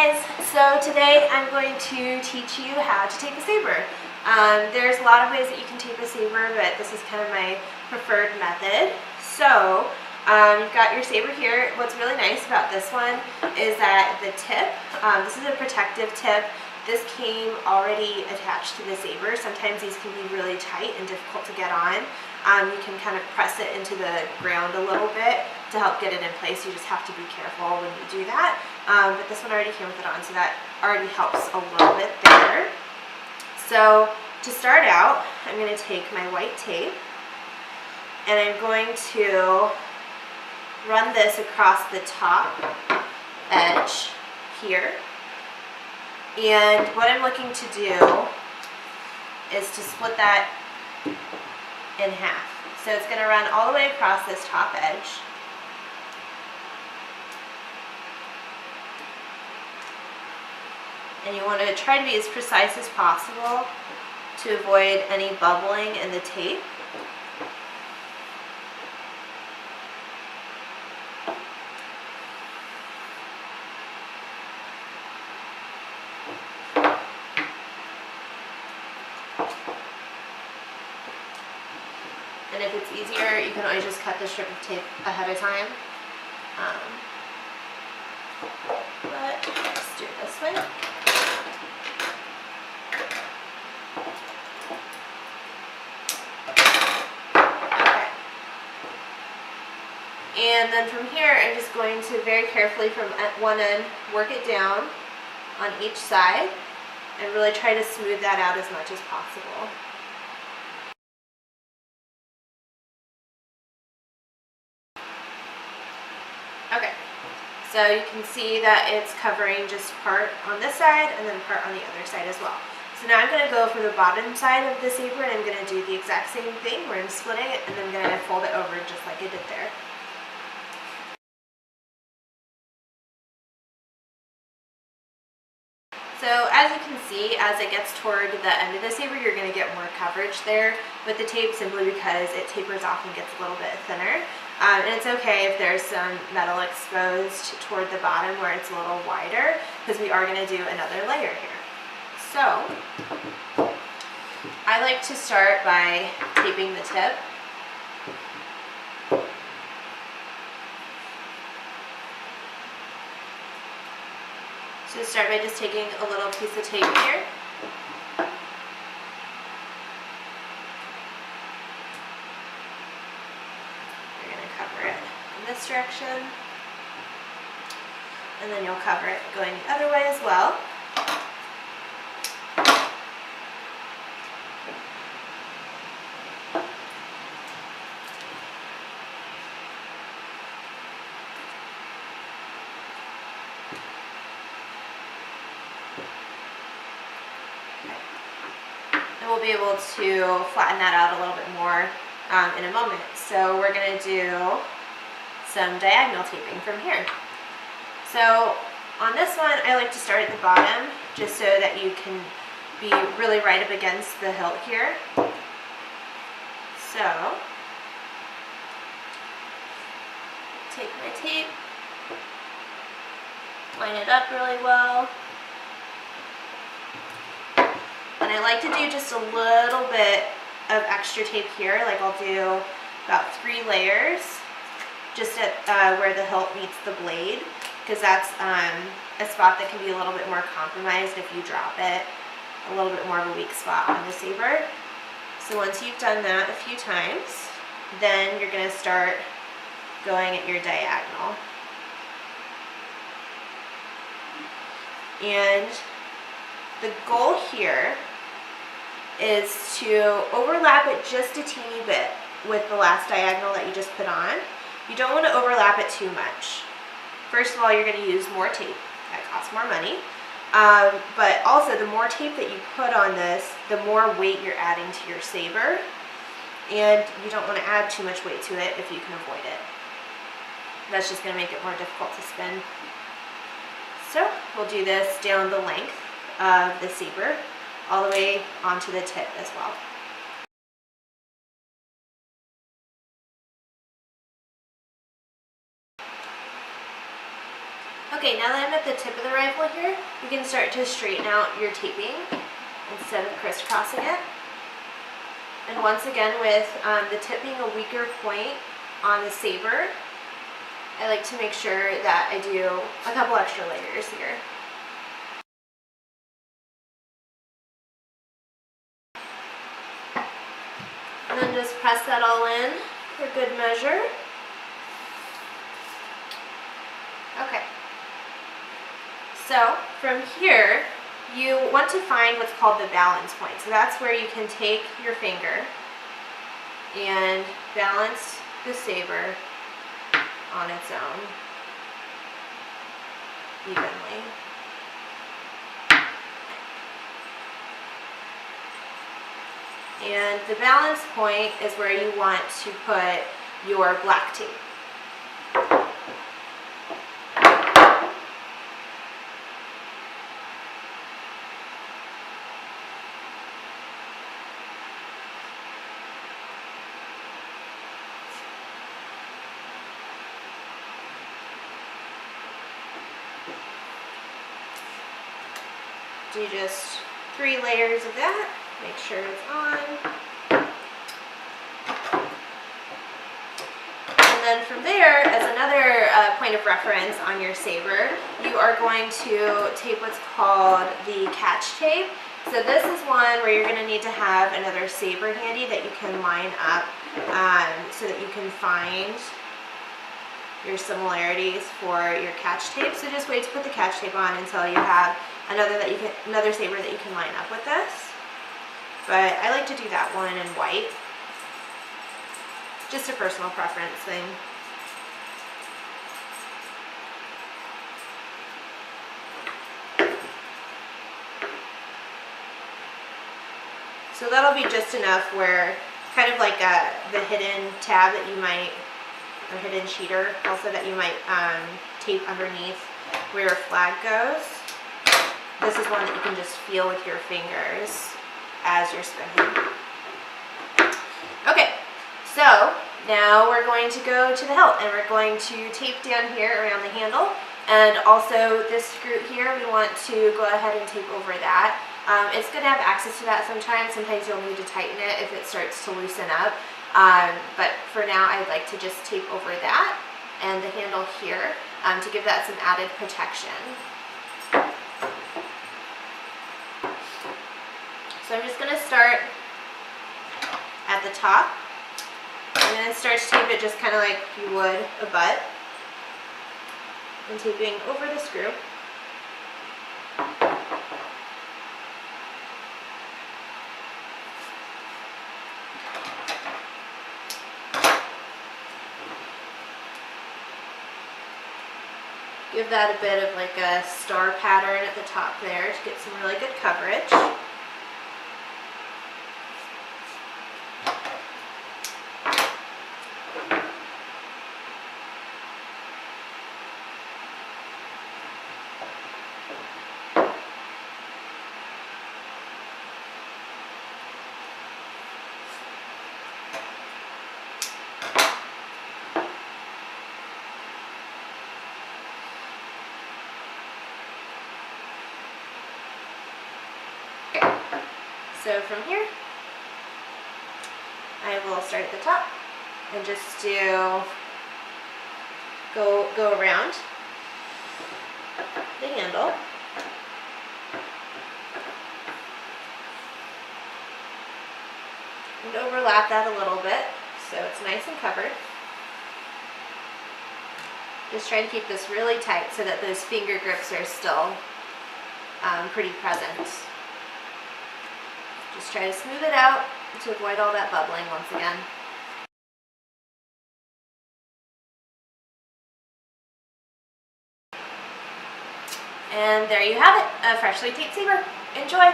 guys, so today I'm going to teach you how to tape a saber. There's a lot of ways that you can tape a saber, but this is kind of my preferred method. So you've got your saber here. What's really nice about this one is that the tip, this is a protective tip. This came already attached to the saber. Sometimes these can be really tight and difficult to get on. You can kind of press it into the ground a little bit to help get it in place. You just have to be careful when you do that. But this one already came with it on, so that already helps a little bit there. So to start out, I'm going to take my white tape and I'm going to run this across the top edge here. And what I'm looking to do is to split that in half. So it's going to run all the way across this top edge. And you want to try to be as precise as possible to avoid any bubbling in the tape. And if it's easier, you can always just cut the strip of tape ahead of time. But let's do it this way. Okay. And then from here, I'm just going to very carefully from one end work it down on each side and really try to smooth that out as much as possible. Okay, so you can see that it's covering just part on this side and then part on the other side as well. So now I'm going to go for the bottom side of the saber and I'm going to do the exact same thing where I'm splitting it and then I'm going to fold it over just like I did there. So as you can see, as it gets toward the end of the saber, you're going to get more coverage there with the tape simply because it tapers off and gets a little bit thinner. And it's okay if there's some metal exposed toward the bottom where it's a little wider, because we are going to do another layer here. So I like to start by taping the tip. So start by just taking a little piece of tape here. This direction, and then you'll cover it going the other way as well. And we'll be able to flatten that out a little bit more in a moment. So we're going to do some diagonal taping from here. So on this one, I like to start at the bottom just so that you can be really right up against the hilt here. So take my tape, line it up really well. And I like to do just a little bit of extra tape here, like I'll do about 3 layers. Just at where the hilt meets the blade, because that's a spot that can be a little bit more compromised if you drop it, a little bit more of a weak spot on the saber. So once you've done that a few times, then you're going to start going at your diagonal. And the goal here is to overlap it just a teeny bit with the last diagonal that you just put on. You don't want to overlap it too much. First of all, you're going to use more tape. That costs more money. But also, the more tape that you put on this, the more weight you're adding to your saber. And you don't want to add too much weight to it if you can avoid it. That's just going to make it more difficult to spin. So we'll do this down the length of the saber, all the way onto the tip as well. Okay, now that I'm at the tip of the rifle here, you can start to straighten out your taping instead of crisscrossing it. And once again, with the tip being a weaker point on the saber, I like to make sure that I do a couple extra layers here. And then just press that all in for good measure. Okay. So from here, you want to find what's called the balance point. So that's where you can take your finger and balance the saber on its own evenly. And the balance point is where you want to put your black tape. Do just 3 layers of that. Make sure it's on. And then from there, as another point of reference on your saber, you are going to tape what's called the catch tape. So this is one where you're going to need to have another saber handy that you can line up so that you can find your similarities for your catch tape. So just wait to put the catch tape on until you have another saber that you can line up with this. But I like to do that one in white. Just a personal preference thing. So that'll be just enough where, kind of like the hidden tab that you might, or hidden cheater also that you might tape underneath where your flag goes. This is one that you can just feel with your fingers as you're spinning. Okay, so now we're going to go to the hilt, and we're going to tape down here around the handle, and also this screw here, we want to go ahead and tape over that. It's good to have access to that sometimes. Sometimes you'll need to tighten it if it starts to loosen up, but for now I'd like to just tape over that and the handle here to give that some added protection. So I'm just going to start at the top. I'm going to start to tape it just kind of like you would a butt. And taping over the screw. Give that a bit of like a star pattern at the top there to get some really good coverage. So from here, I will start at the top and just go around the handle. And overlap that a little bit so it's nice and covered. Just try to keep this really tight so that those finger grips are still pretty present. Just try to smooth it out to avoid all that bubbling once again. And there you have it, a freshly taped saber. Enjoy!